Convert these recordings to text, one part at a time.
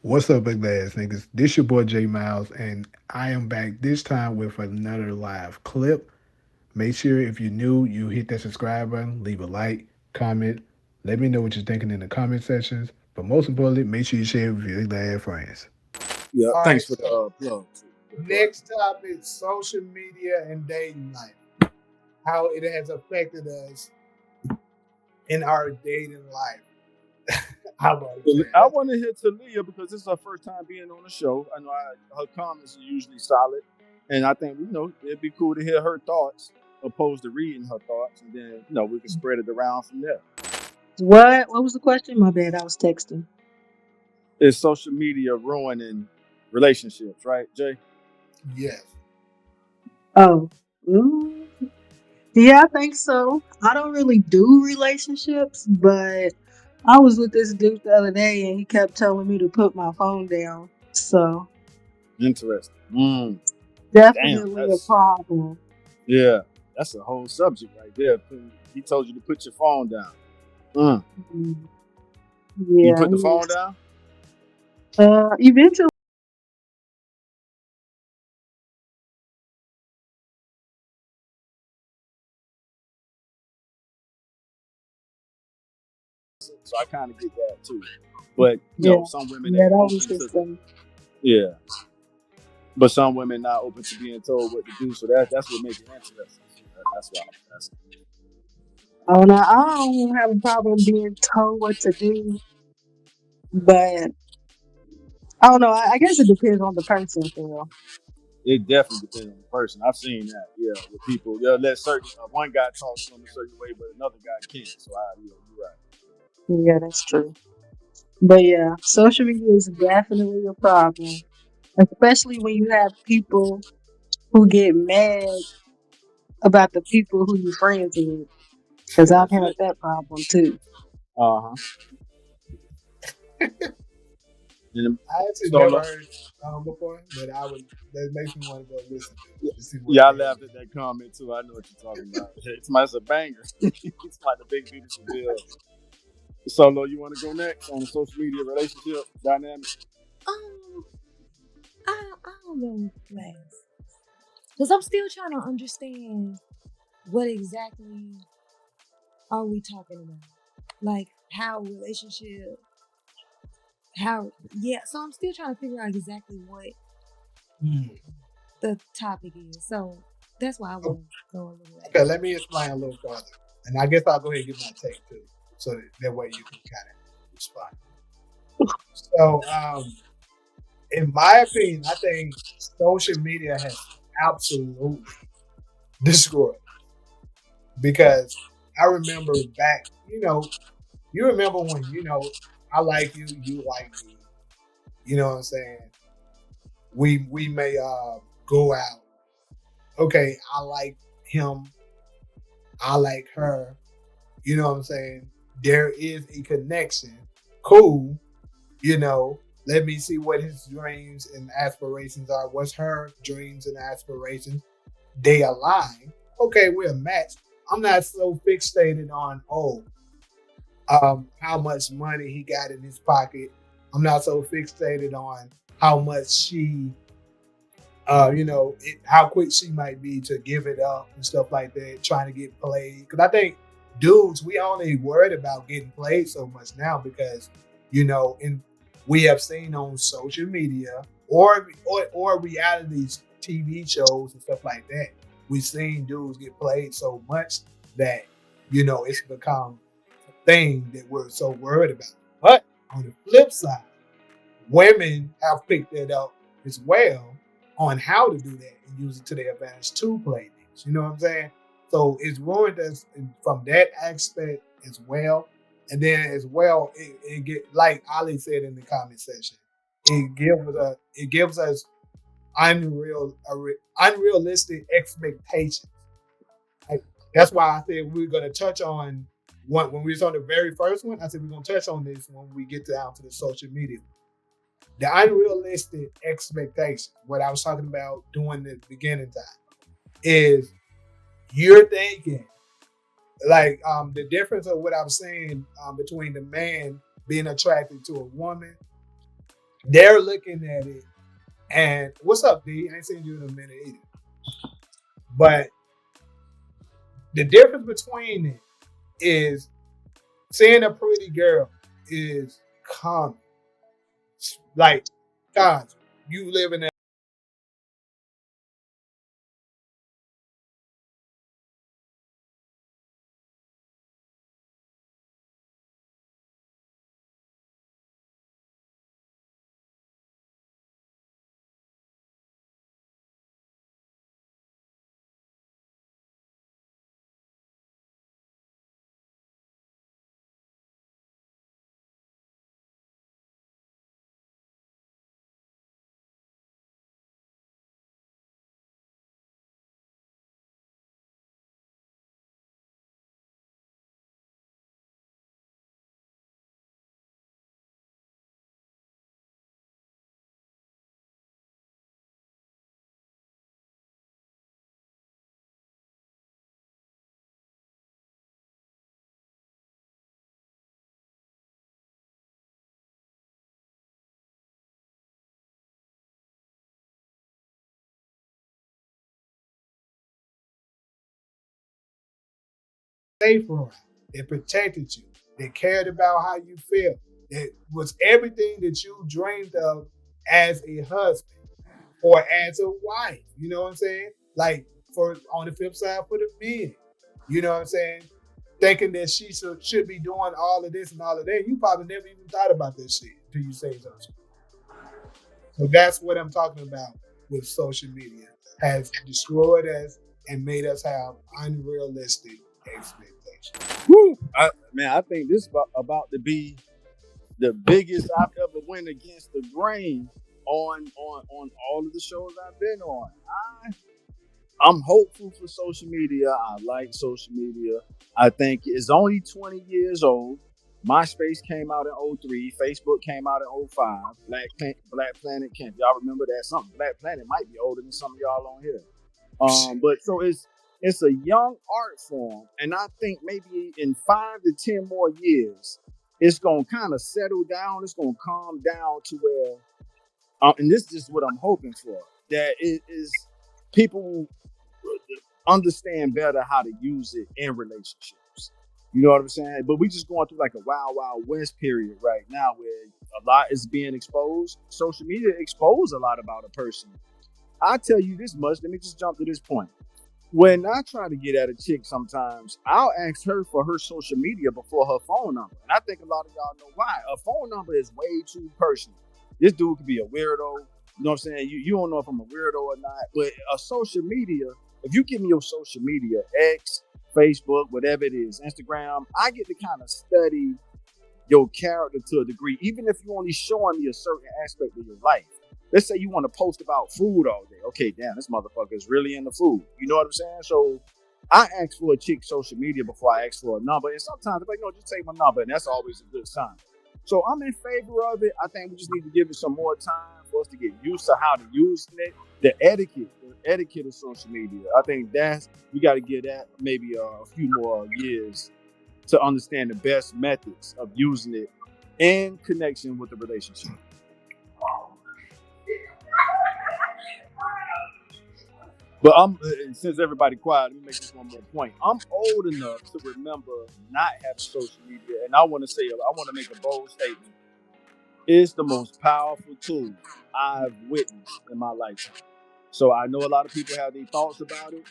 What's up, big ass niggas? This your boy J Miles, and I am back this time with another live clip. Make sure if you're new, you hit that subscribe button, leave a like, comment, let me know what you're thinking in the comment sections. But most importantly, make sure you share it with your bad friends. Yeah, All right, thanks for the so plug too. Yeah, go ahead. next topic, social media and dating life. How it has affected us in our dating life. How about that? I want to hear Talia because this is her first time being on the show. I know her comments are usually solid, and I think it'd be cool to hear her thoughts opposed to reading her thoughts, and then we can spread it around from there. What was the question? My bad, I was texting. Is social media ruining relationships, right, Jay? Yes. Oh, mm, yeah, I think so. I don't really do relationships, but I was with this dude the other day and he kept telling me to put my phone down. So Interesting. Damn, definitely a that's problem. yeah, that's a whole subject right there. He told you to put your phone down. Mm. Mm, You yeah, put the phone yes. down? Eventually. So I kind of get that too. But Yeah, some women yeah, ain't that was open his to the thing. yeah, but some women not open to being told what to do. So that's what makes it interesting. So that's why I'm asking. Oh, no, I don't have a problem being told what to do, but I don't know. I guess it depends on the person, Phil. It definitely depends on the person. I've seen that, yeah, with people. They'll let certain one guy talk to them a certain way, but another guy can't. So you're right. Yeah, that's true. But yeah, social media is definitely a problem, especially when you have people who get mad about the people who you friends with. Because I've That's had it. that problem too. Uh huh. And I actually never solo. heard before, but that makes me want to go listen to see what Yeah, I they laughed at that comment too. I know what you're talking about. It's a banger. It's like the big beautiful bill. Solo, you want to go next on the social media relationship dynamic? Um, I don't know, last because I'm still trying to understand what exactly are we talking about, like how relationship, how yeah. So I'm still trying to figure out exactly what Hmm. the topic is. So that's why I Oh, want to go a little okay, last. let me explain a little further. And I guess I'll go ahead and give my take too. So that way you can kind of respond. So, in my opinion, I think social media has absolutely destroyed because I remember back, you remember when, I like you, you like me, you know what I'm saying? We may go out. Okay, I like him, I like her, you know what I'm saying? There is a connection. Cool, let me see what his dreams and aspirations are. What's her dreams and aspirations? They align. Okay, we're a match. I'm not so fixated on how much money he got in his pocket. I'm not so fixated on how much how quick she might be to give it up and stuff like that, trying to get played. Because I think dudes, we only worried about getting played so much now because, and we have seen on social media or reality TV shows and stuff like that, we've seen dudes get played so much that, it's become a thing that we're so worried about. But on the flip side, women have picked that up as well on how to do that and use it to their advantage to play things. You know what I'm saying? So it's ruined us from that aspect as well. And then as well, it get like Ali said in the comment section, it gives us unrealistic expectations. Like, that's why I said we're gonna touch on one when we was on the very first one. I said we're gonna touch on this when we get down to the social media, the unrealistic expectations, what I was talking about during the beginning time, is you're thinking like the difference of what I was saying between the man being attracted to a woman they're looking at it. And what's up, D? I ain't seen you in a minute either. But the difference between it is seeing a pretty girl is common. Like, guys, you live in that safe room. It protected you. They cared about how you feel. It was everything that you dreamed of as a husband or as a wife. You know what I'm saying? Like for on the flip side for the men. You know what I'm saying? Thinking that she should be doing all of this and all of that. You probably never even thought about this shit until you say something. So that's what I'm talking about with social media. Has destroyed us and made us have unrealistic expectations. Woo! I think this about to be the biggest I've ever went against the grain on all of the shows I've been on. I'm hopeful for social media. I like social media. I think it's only 20 years old. MySpace came out in 03. Facebook came out in 05. Black Planet came. Y'all remember that? Something Black Planet might be older than some of y'all on here. But so it's a young art form, and I think maybe in 5 to 10 more years, it's gonna kind of settle down. It's gonna calm down to where, and this is what I'm hoping for. That it is people understand better how to use it in relationships. You know what I'm saying? But we just going through like a wild, wild west period right now where a lot is being exposed. Social media expose a lot about a person. I tell you this much. Let me just jump to this point. When I try to get at a chick sometimes, I'll ask her for her social media before her phone number. And I think a lot of y'all know why. A phone number is way too personal. This dude could be a weirdo. You know what I'm saying? You don't know if I'm a weirdo or not. But a social media, if you give me your social media, X, Facebook, whatever it is, Instagram, I get to kind of study your character to a degree, even if you're only showing me a certain aspect of your life. Let's say you want to post about food all day. Okay, damn, this motherfucker is really into food. You know what I'm saying? So I ask for a chick's social media before I ask for a number. And sometimes they're like, no, just take my number. And that's always a good sign. So I'm in favor of it. I think we just need to give it some more time for us to get used to how to use it. The etiquette of social media. I think we got to give that maybe a few more years to understand the best methods of using it in connection with the relationship. But since everybody quiet, let me make this one more point. I'm old enough to remember not having social media, and I want to make a bold statement. It's the most powerful tool I've witnessed in my lifetime. So I know a lot of people have their thoughts about it.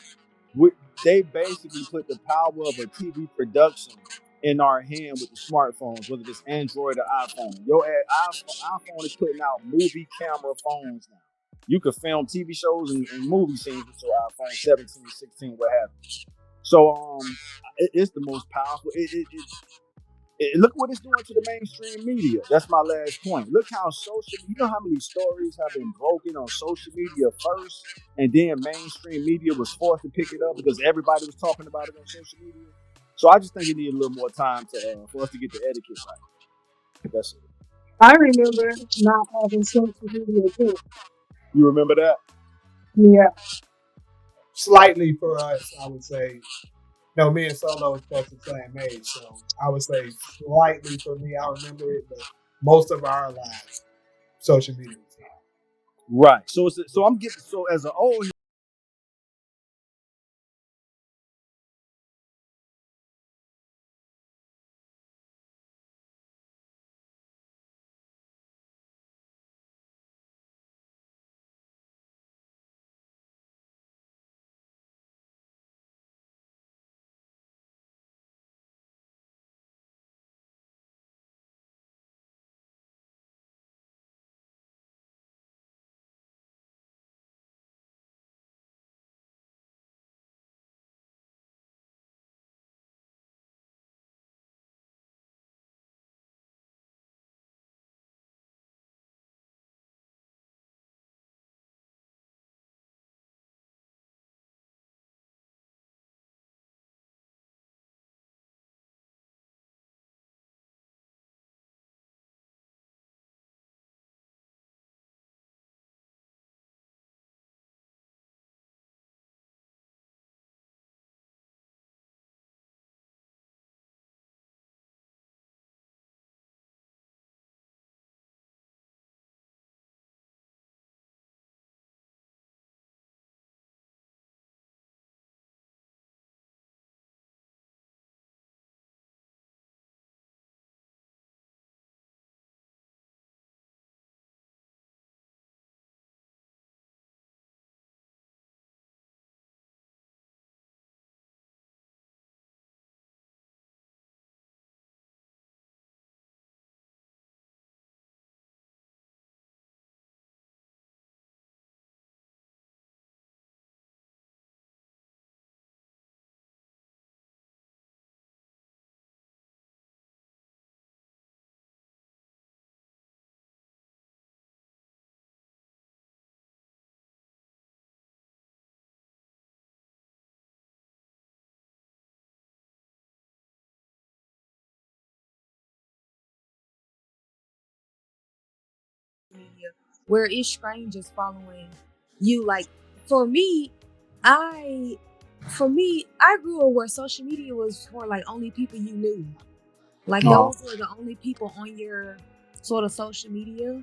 They basically put the power of a TV production in our hand with the smartphones, whether it's Android or iPhone. Your iPhone is putting out movie camera phones now. You could film TV shows and movie scenes with your iPhone 17, 16, what have you. So it's the most powerful. Look what it's doing to the mainstream media. That's my last point. Look how you know how many stories have been broken on social media first, and then mainstream media was forced to pick it up because everybody was talking about it on social media. So I just think it needs a little more time for us to get the etiquette right. That's it. I remember not having social media too. You remember that? Yeah. Slightly for us, I would say. No, me and Solo is close to the same age, so I would say slightly for me. I remember it, but most of our lives social media was hitting. Right. So I'm getting so as an old media where it's strangers following you. Like for me, I I grew up where social media was for like only people you knew. Like Oh. those were the only people on your sort of social media,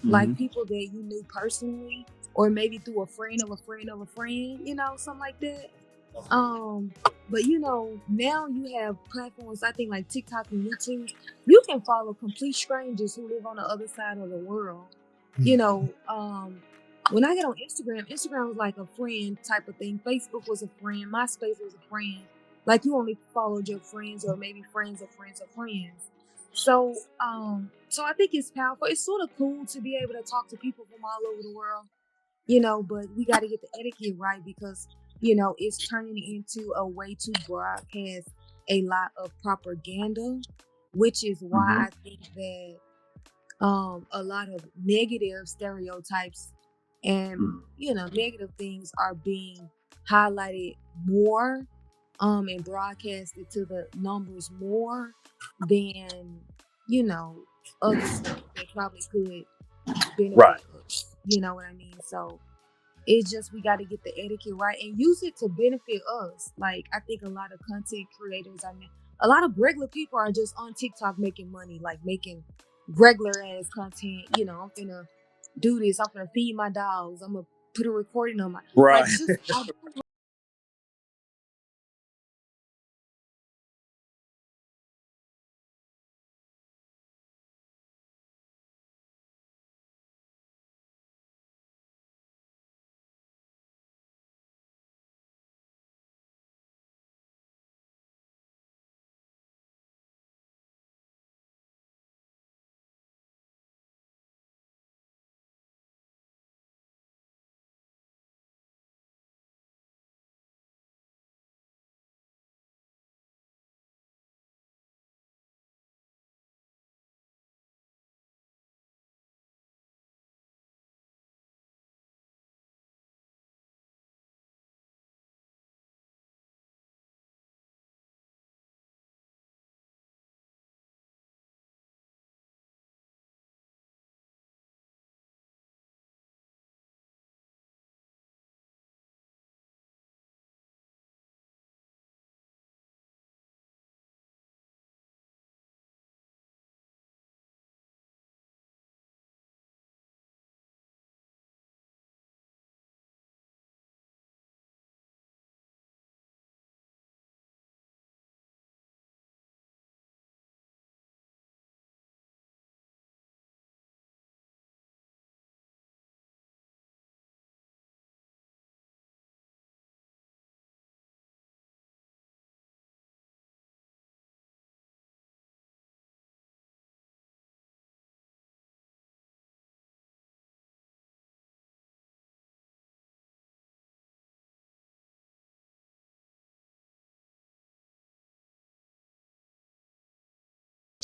Mm-hmm. like people that you knew personally, or maybe through a friend of a friend of a friend, something like that. Um, but now you have platforms, I think like TikTok and YouTube. You can follow complete strangers who live on the other side of the world. You Mhm. know, when I get on Instagram, Instagram was like a friend type of thing. Facebook was a friend. MySpace was a friend. Like you only followed your friends or maybe friends of friends of friends. So I think it's powerful. It's sort of cool to be able to talk to people from all over the world, but we got to get the etiquette right because, it's turning into a way to broadcast a lot of propaganda, which is why Mm-hmm. I think that a lot of negative stereotypes and, negative things are being highlighted more and broadcasted to the numbers more than, you know, other stuff that probably could Right. benefit us. You know what I mean? So it's just we got to get the etiquette right and use it to benefit us. Like I think a lot of content creators, a lot of regular people are just on TikTok making money, like making regular ass content. I'm gonna do this. I'm gonna feed my dogs. I'm gonna put a recording on my Right. like just I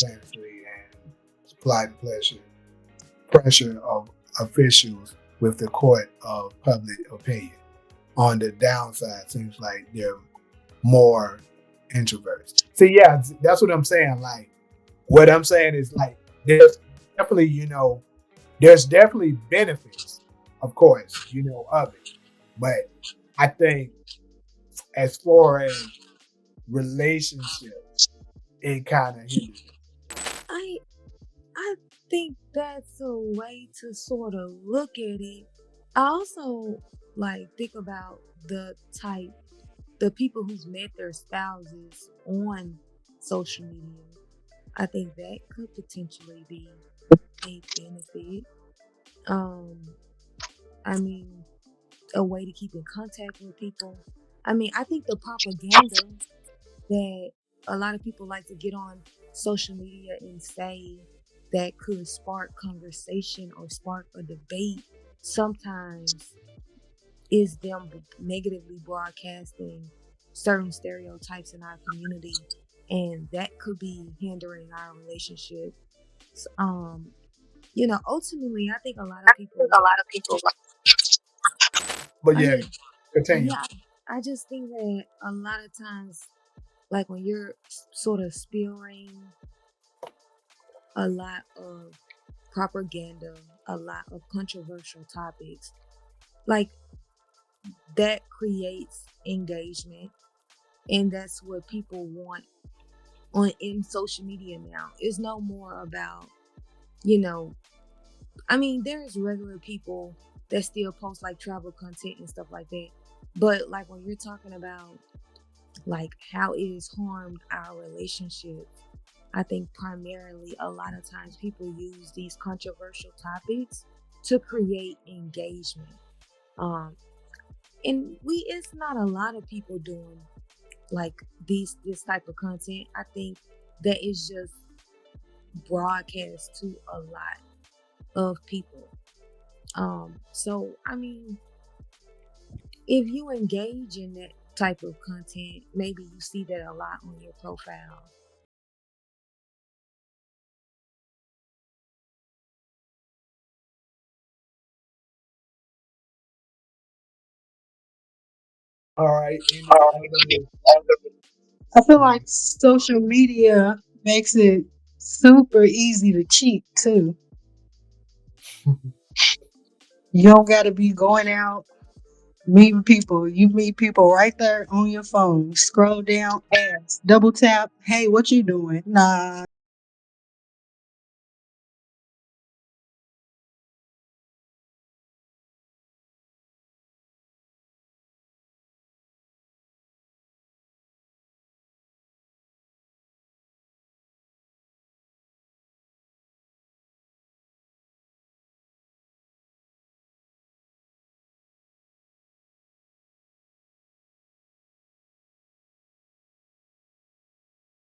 fantasy and supply pressure of officials with the court of public opinion. On the downside, seems like they're more introverts. See, yeah, that's what I'm saying. Like, what I'm saying is like, there's definitely, there's definitely benefits, of course, of it. But I think as far as relationships, it kind of hinders it. I I think that's a way to sort of look at it. I also like think about the people who's met their spouses on social media. I think that could potentially be a benefit. Um, I mean, a way to keep in contact with people. I mean, I think the propaganda that a lot of people like to get on social media and say that could spark conversation or spark a debate sometimes is them negatively broadcasting certain stereotypes in our community, and that could be hindering our relationship. Um, ultimately, I think a lot of people. But I yeah, mean, continue. yeah, I just think that a lot of times, like when you're sort of spewing a lot of propaganda, a lot of controversial topics, like that creates engagement, and that's what people want on in social media now. It's no more about, you know, I mean, there's regular people that still post like travel content and stuff like that. But like when you're talking about like how it has harmed our relationship, I think primarily a lot of times people use these controversial topics to create engagement. Um, and it's not a lot of people doing like this type of content. I think that is just broadcast to a lot of people. So I mean, if you engage in that type of content, maybe you see that a lot on your profile. All right. Any other? I feel like social media makes it super easy to cheat too. You don't got to be going out meeting people. You meet people right there on your phone. Scroll down, ads, double tap. Hey, what you doing? Nah,